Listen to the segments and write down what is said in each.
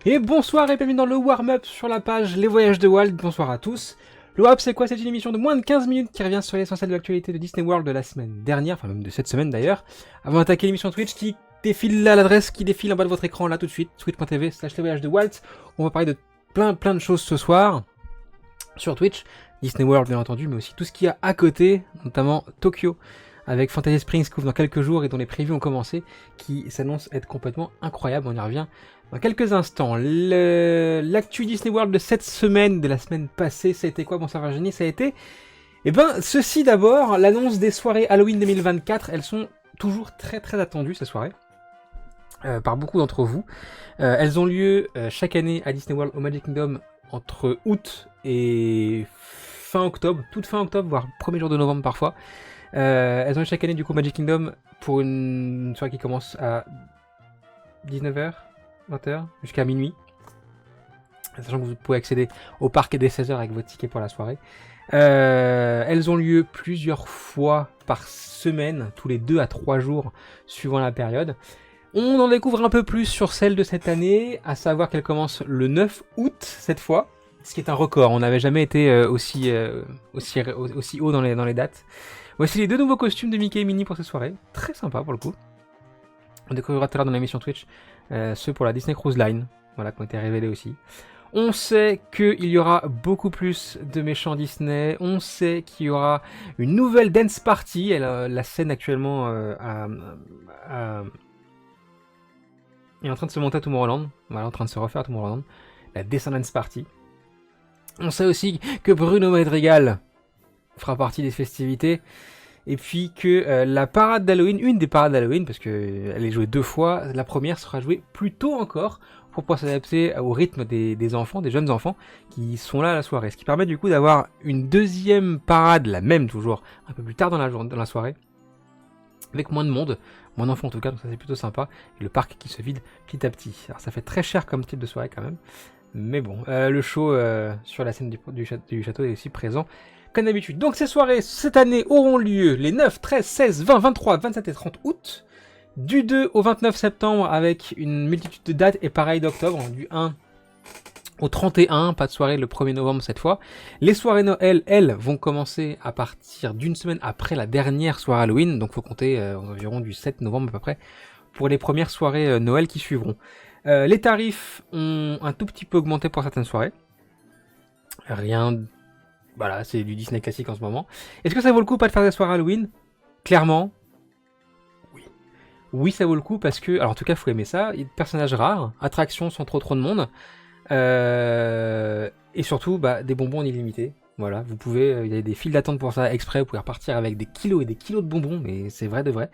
Et bonsoir et bienvenue dans le warm-up sur la page Les Voyages de Walt. Bonsoir à tous. Le warm-up c'est quoi? C'est une émission de moins de 15 minutes qui revient sur l'essentiel de l'actualité de Disney World de la semaine dernière, enfin même de cette semaine d'ailleurs, avant d'attaquer l'émission Twitch qui défile là, l'adresse qui défile en bas de votre écran là tout de suite, twitch.tv/Les Voyages de Walt. On va parler de plein de choses ce soir sur Twitch, Disney World bien entendu, mais aussi tout ce qu'il y a à côté, notamment Tokyo, avec Fantasy Springs qui ouvre dans quelques jours et dont les previews ont commencé, qui s'annonce être complètement incroyable, on y revient dans quelques instants. L'actu Disney World de cette semaine, de la semaine passée, ça a été quoi, bonsoir Virginie? Ça a été, ceci d'abord, l'annonce des soirées Halloween 2024, elles sont toujours très attendues ces soirées, par beaucoup d'entre vous. Elles ont lieu chaque année à Disney World au Magic Kingdom entre août et fin octobre, toute fin octobre, voire premier jour de novembre parfois. Elles ont lieu chaque année du coup Magic Kingdom pour une soirée qui commence à 19h, 20h, jusqu'à minuit. Sachant que vous pouvez accéder au parc dès 16h avec votre ticket pour la soirée. Elles ont lieu plusieurs fois par semaine, tous les 2 à 3 jours, suivant la période. On en découvre un peu plus sur celle de cette année, à savoir qu'elle commence le 9 août cette fois, ce qui est un record. On n'avait jamais été aussi haut dans les dates. Voici les 2 nouveaux costumes de Mickey et Minnie pour cette soirée, très sympa pour le coup. On découvrira tout à l'heure dans l'émission Twitch ceux pour la Disney Cruise Line, voilà, qui ont été révélés aussi. On sait qu'il y aura beaucoup plus de méchants Disney, on sait qu'il y aura une nouvelle dance party, la scène actuellement est en train de se monter à Tomorrowland, voilà, en train de se refaire à Tomorrowland, la Descendance Party. On sait aussi que Bruno Madrigal fera partie des festivités, et puis que la parade d'Halloween, une des parades d'Halloween, parce qu'elle est jouée 2 fois, la première sera jouée plus tôt encore, pour pouvoir s'adapter au rythme des enfants, des jeunes enfants, qui sont là à la soirée. Ce qui permet du coup d'avoir une deuxième parade, la même toujours, un peu plus tard dans la soirée, avec moins de monde, moins d'enfants en tout cas, donc ça c'est plutôt sympa, et le parc qui se vide petit à petit. Alors ça fait très cher comme type de soirée quand même, mais bon, le show sur la scène du château est aussi présent comme d'habitude. Donc ces soirées cette année auront lieu les 9, 13, 16, 20, 23, 27 et 30 août, du 2 au 29 septembre avec une multitude de dates, et pareil d'octobre, du 1 au 31, pas de soirée le 1er novembre cette fois. Les soirées Noël, elles, vont commencer à partir d'une semaine après la dernière soirée Halloween, donc faut compter environ du 7 novembre à peu près, pour les premières soirées Noël qui suivront. Les tarifs ont un tout petit peu augmenté pour certaines soirées. Voilà, c'est du Disney classique en ce moment. Est-ce que ça vaut le coup pas de faire des soirées Halloween? Clairement, oui. Oui, ça vaut le coup parce que, alors en tout cas, faut aimer ça. Il y a des personnages rares, attractions sans trop de monde, et surtout, des bonbons en illimité. Voilà, vous pouvez, il y a des files d'attente pour ça exprès, vous pouvez repartir avec des kilos et des kilos de bonbons, mais c'est vrai de vrai,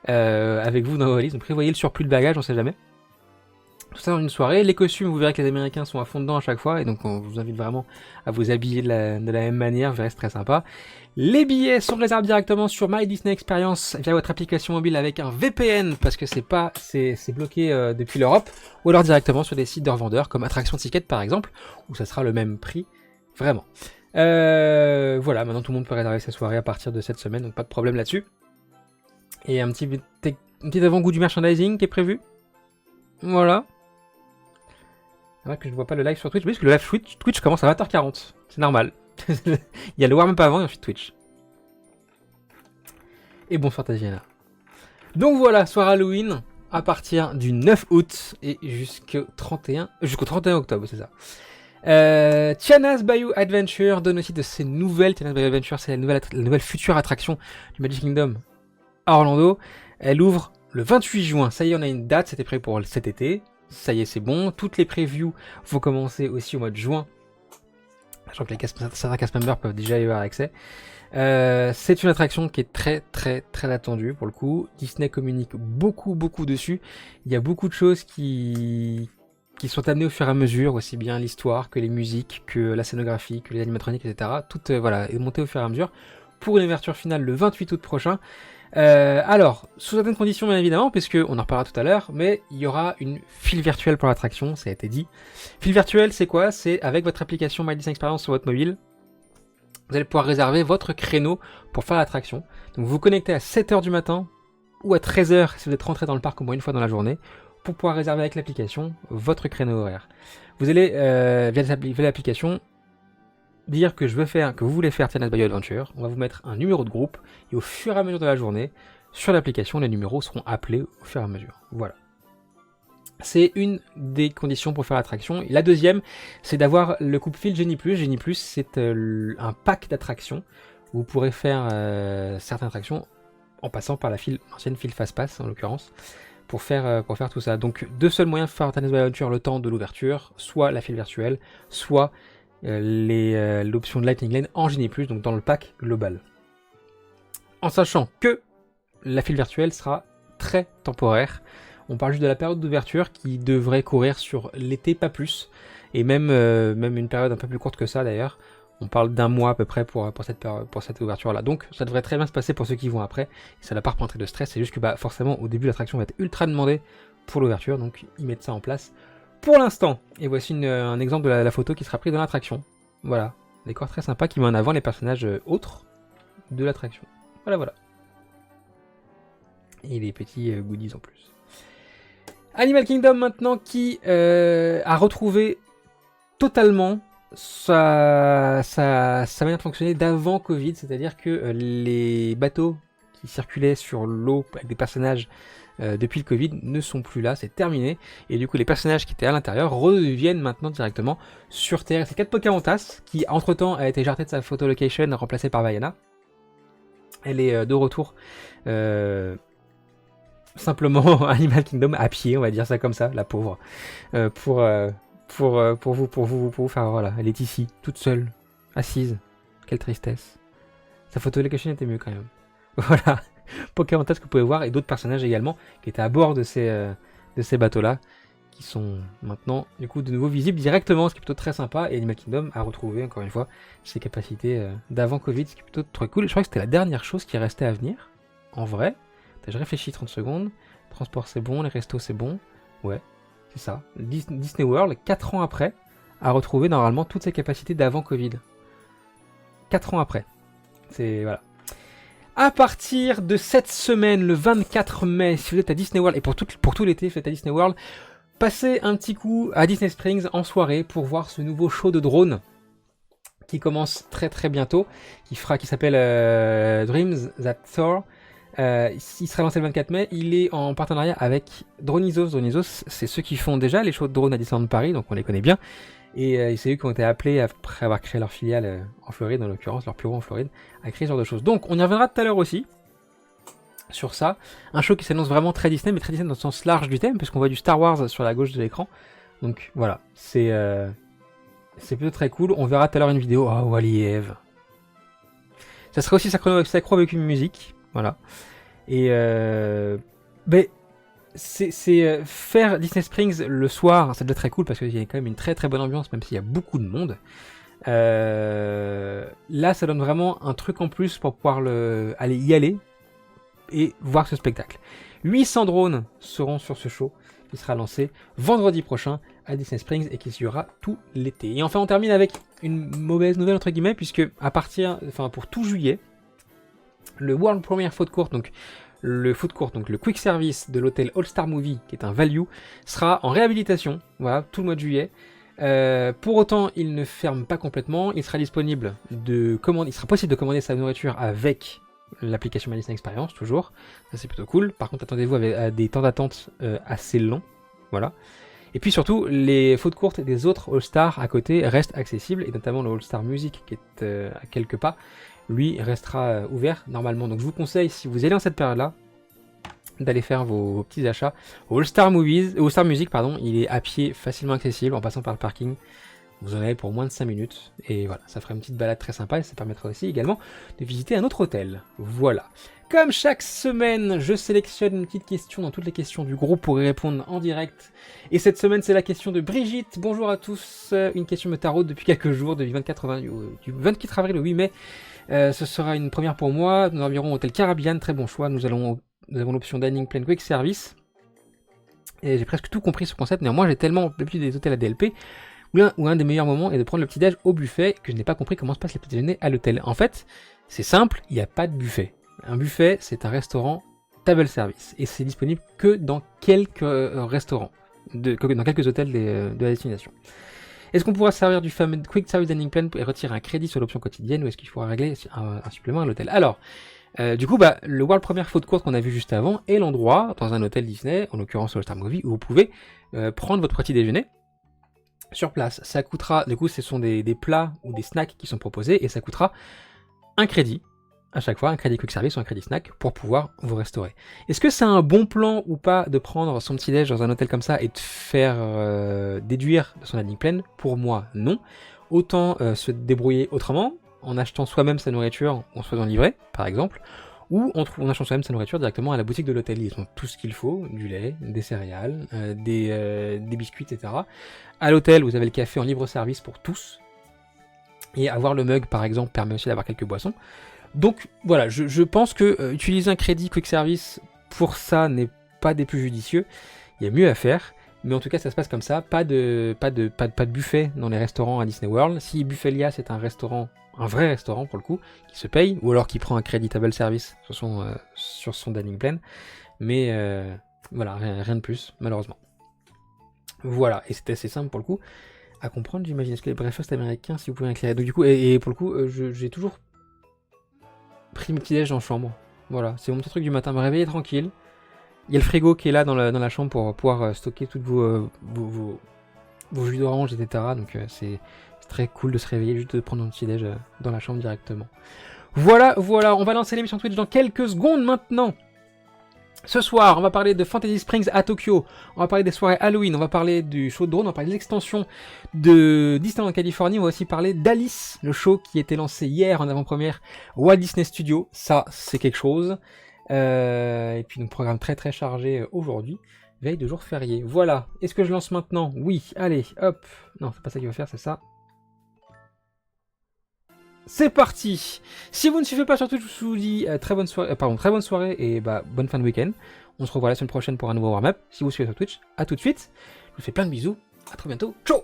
avec vous dans vos valises. Donc prévoyez le surplus de bagages, on sait jamais. Tout ça dans une soirée. Les costumes, vous verrez que les Américains sont à fond dedans à chaque fois, et donc on vous invite vraiment à vous habiller de la même manière, vous verrez, c'est très sympa. Les billets sont réservés directement sur My Disney Experience via votre application mobile avec un VPN, parce que c'est bloqué depuis l'Europe, ou alors directement sur des sites de revendeurs comme Attraction Ticket par exemple, où ça sera le même prix, vraiment. Voilà, maintenant tout le monde peut réserver ses soirées à partir de cette semaine, donc pas de problème là-dessus. Et un petit avant-goût du merchandising qui est prévu. Voilà. C'est vrai que je ne vois pas le live sur Twitch, parce que le live Twitch commence à 20h40. C'est normal. Il y a le warm-up avant et ensuite Twitch. Et bonsoir Tatiana. Donc voilà, soir Halloween à partir du 9 août et jusqu'au 31 octobre, c'est ça. Tiana's Bayou Adventure donne aussi de ses nouvelles. Tiana's Bayou Adventure, c'est la nouvelle future attraction du Magic Kingdom à Orlando. Elle ouvre le 28 juin. Ça y est, on a une date, c'était prévu pour cet été. Ça y est, c'est bon. Toutes les previews vont commencer aussi au mois de juin. Sachant que certains cast members peuvent déjà y avoir accès. C'est une attraction qui est très attendue pour le coup. Disney communique beaucoup dessus. Il y a beaucoup de choses qui sont amenées au fur et à mesure, aussi bien l'histoire que les musiques, que la scénographie, que les animatroniques, etc. Tout est monté au fur et à mesure pour une ouverture finale le 28 août prochain. Alors, sous certaines conditions bien évidemment, puisque on en reparlera tout à l'heure, mais il y aura une file virtuelle pour l'attraction, ça a été dit. File virtuelle, c'est quoi? C'est avec votre application My Disney Experience sur votre mobile, vous allez pouvoir réserver votre créneau pour faire l'attraction. Donc vous vous connectez à 7h du matin, ou à 13h si vous êtes rentré dans le parc au moins une fois dans la journée, pour pouvoir réserver avec l'application votre créneau horaire. Vous allez, via l'application, dire que vous voulez faire Tennis by Adventure. On va vous mettre un numéro de groupe et au fur et à mesure de la journée, sur l'application, les numéros seront appelés au fur et à mesure. Voilà. C'est une des conditions pour faire l'attraction. La deuxième, c'est d'avoir le coupe-fil Genie+. Genie+, c'est un pack d'attractions où vous pourrez faire certaines attractions en passant par l'ancienne file Fast-Pass en l'occurrence, pour faire tout ça. Donc deux seuls moyens de faire Tennis by Adventure le temps de l'ouverture, soit la file virtuelle, soit l'option de Lightning Lane en Genie+, donc dans le pack global. En sachant que la file virtuelle sera très temporaire. On parle juste de la période d'ouverture qui devrait courir sur l'été, pas plus. Et même une période un peu plus courte que ça d'ailleurs. On parle d'un mois à peu près pour cette ouverture-là. Donc ça devrait très bien se passer pour ceux qui vont après. Et ça n'a pas représenté de stress. C'est juste que forcément au début l'attraction va être ultra demandée pour l'ouverture. Donc ils mettent ça en place pour l'instant. Et voici un exemple de la photo qui sera prise dans l'attraction. Voilà. Décor très sympa qui met en avant les personnages autres de l'attraction. Voilà. Et les petits goodies en plus. Animal Kingdom maintenant qui a retrouvé totalement sa manière de fonctionner d'avant Covid, c'est-à-dire que les bateaux qui circulaient sur l'eau avec des personnages depuis le Covid ne sont plus là, c'est terminé, et du coup les personnages qui étaient à l'intérieur reviennent maintenant directement sur Terre. C'est 4 Pocahontas qui entre temps a été jarté de sa photo location, remplacée par Vaiana. Elle est de retour simplement Animal Kingdom à pied, on va dire ça comme ça, la pauvre, pour vous faire, voilà, elle est ici, toute seule, assise, quelle tristesse. Sa photo location était mieux quand même. Voilà, Pocahontas que vous pouvez voir, et d'autres personnages également, qui étaient à bord de ces bateaux-là, qui sont maintenant, du coup, de nouveau visibles directement, ce qui est plutôt très sympa, et Animal Kingdom a retrouvé, encore une fois, ses capacités d'avant Covid, ce qui est plutôt très cool. Je crois que c'était la dernière chose qui restait à venir, en vrai. Je réfléchis 30 secondes. Transport c'est bon, les restos c'est bon. Ouais, c'est ça. Disney World, 4 ans après, a retrouvé normalement toutes ses capacités d'avant Covid. 4 ans après. C'est voilà. À partir de cette semaine, le 24 mai, si vous êtes à Disney World, et pour tout l'été, si vous êtes à Disney World, passez un petit coup à Disney Springs en soirée pour voir ce nouveau show de drone qui commence très très bientôt, qui s'appelle Dreams That Soar. Il sera lancé le 24 mai, il est en partenariat avec Dronizos. Dronizos, c'est ceux qui font déjà les shows de drone à Disneyland Paris, donc on les connaît bien. Et c'est eux qui ont été appelés, après avoir créé leur filiale en Floride, en l'occurrence, leur bureau en Floride, à créer ce genre de choses. Donc on y reviendra tout à l'heure aussi, sur ça. Un show qui s'annonce vraiment très Disney, mais très Disney dans le sens large du thème, puisqu'on voit du Star Wars sur la gauche de l'écran. Donc voilà, c'est plutôt très cool. On verra tout à l'heure une vidéo. Oh, Wally et Eve. Ça sera aussi synchro avec une musique. Voilà. Et faire Disney Springs le soir, c'est déjà très cool parce qu'il y a quand même une très très bonne ambiance, même s'il y a beaucoup de monde. Là, ça donne vraiment un truc en plus pour pouvoir y aller et voir ce spectacle. 800 drones seront sur ce show qui sera lancé vendredi prochain à Disney Springs et qui se jouera tout l'été. Et enfin, on termine avec une mauvaise nouvelle entre guillemets, puisque pour tout juillet, le World Premiere Food Court, donc le quick service de l'hôtel All Star Movie, qui est un value, sera en réhabilitation, voilà, tout le mois de juillet. Pour autant, il ne ferme pas complètement, il sera possible de commander sa nourriture avec l'application My Disney Experience, toujours, ça c'est plutôt cool. Par contre, attendez-vous à des temps d'attente assez longs, voilà. Et puis surtout, les food courts des autres All Stars à côté restent accessibles, et notamment le All Star Music qui est à quelques pas, lui restera ouvert normalement. Donc je vous conseille, si vous allez dans cette période-là, d'aller faire vos petits achats au All Star Music, il est à pied facilement accessible en passant par le parking. Vous en avez pour moins de 5 minutes. Et voilà, ça fera une petite balade très sympa et ça permettra aussi également de visiter un autre hôtel. Voilà. Comme chaque semaine, je sélectionne une petite question dans toutes les questions du groupe pour y répondre en direct. Et cette semaine, c'est la question de Brigitte. Bonjour à tous. Une question me taraude depuis quelques jours, du 24 avril au 8 mai. Ce sera une première pour moi. Nous enverrons Hôtel Caribbean, très bon choix. Nous avons l'option Dining Plan Quick Service. Et j'ai presque tout compris ce concept. Néanmoins, j'ai tellement l'habitude des hôtels à DLP où un des meilleurs moments est de prendre le petit-déj au buffet que je n'ai pas compris comment se passe le petit-déjeuner à l'hôtel. En fait, c'est simple, il n'y a pas de buffet. Un buffet, c'est un restaurant table service. Et c'est disponible que dans quelques restaurants, dans quelques hôtels de la destination. Est-ce qu'on pourra servir du fameux Quick Service Dining Plan et retirer un crédit sur l'option quotidienne, ou est-ce qu'il faudra régler un supplément à l'hôtel? Alors, du coup, le World Premiere Food Court qu'on a vu juste avant est l'endroit, dans un hôtel Disney, en l'occurrence le Star Movie, où vous pouvez prendre votre petit déjeuner sur place. Ça coûtera, du coup, ce sont des plats ou des snacks qui sont proposés, et ça coûtera un crédit à chaque fois, un crédit quick service ou un crédit snack pour pouvoir vous restaurer. Est-ce que c'est un bon plan ou pas de prendre son petit déj dans un hôtel comme ça et de faire déduire de son dining plan? Pour moi, non. Autant se débrouiller autrement, en achetant soi-même sa nourriture, en se faisant livrer, par exemple, ou en achetant soi-même sa nourriture directement à la boutique de l'hôtel. Ils ont tout ce qu'il faut, du lait, des céréales, des biscuits, etc. À l'hôtel, vous avez le café en libre service pour tous. Et avoir le mug, par exemple, permet aussi d'avoir quelques boissons. Donc voilà, je pense que utiliser un crédit quick service pour ça n'est pas des plus judicieux. Il y a mieux à faire, mais en tout cas ça se passe comme ça. Pas de buffet dans les restaurants à Disney World. Si Buffelia c'est un restaurant, un vrai restaurant pour le coup, qui se paye, ou alors qui prend un crédit table service sur son dining plan. Mais voilà, rien de plus, malheureusement. Voilà, et c'était assez simple pour le coup à comprendre, j'imagine. Est-ce que les breakfasts américains, si vous pouvez éclairer. Donc du coup, et pour le coup, j'ai toujours pris mon petit déj en chambre. Voilà, c'est mon petit truc du matin, me réveiller tranquille. Il y a le frigo qui est là dans la chambre pour pouvoir stocker toutes vos jus d'orange, etc. Donc c'est très cool de se réveiller, juste de prendre un petit déj dans la chambre directement. Voilà, on va lancer l'émission Twitch dans quelques secondes maintenant. Ce soir, on va parler de Fantasy Springs à Tokyo, on va parler des soirées Halloween, on va parler du show de drone, on va parler de l'extension de Disneyland en Californie, on va aussi parler d'Alice, le show qui a été lancé hier en avant-première Walt Disney Studios, ça c'est quelque chose. Et puis un programme très très chargé aujourd'hui, veille de jour férié. Voilà, est-ce que je lance maintenant? Oui, allez, hop. Non, c'est pas ça qu'il va faire, c'est ça. C'est parti. Si vous ne suivez pas sur Twitch, je vous dis très bonne soirée et bonne fin de week-end. On se revoit la semaine prochaine pour un nouveau warm-up. Si vous suivez sur Twitch, à tout de suite. Je vous fais plein de bisous. À très bientôt. Ciao.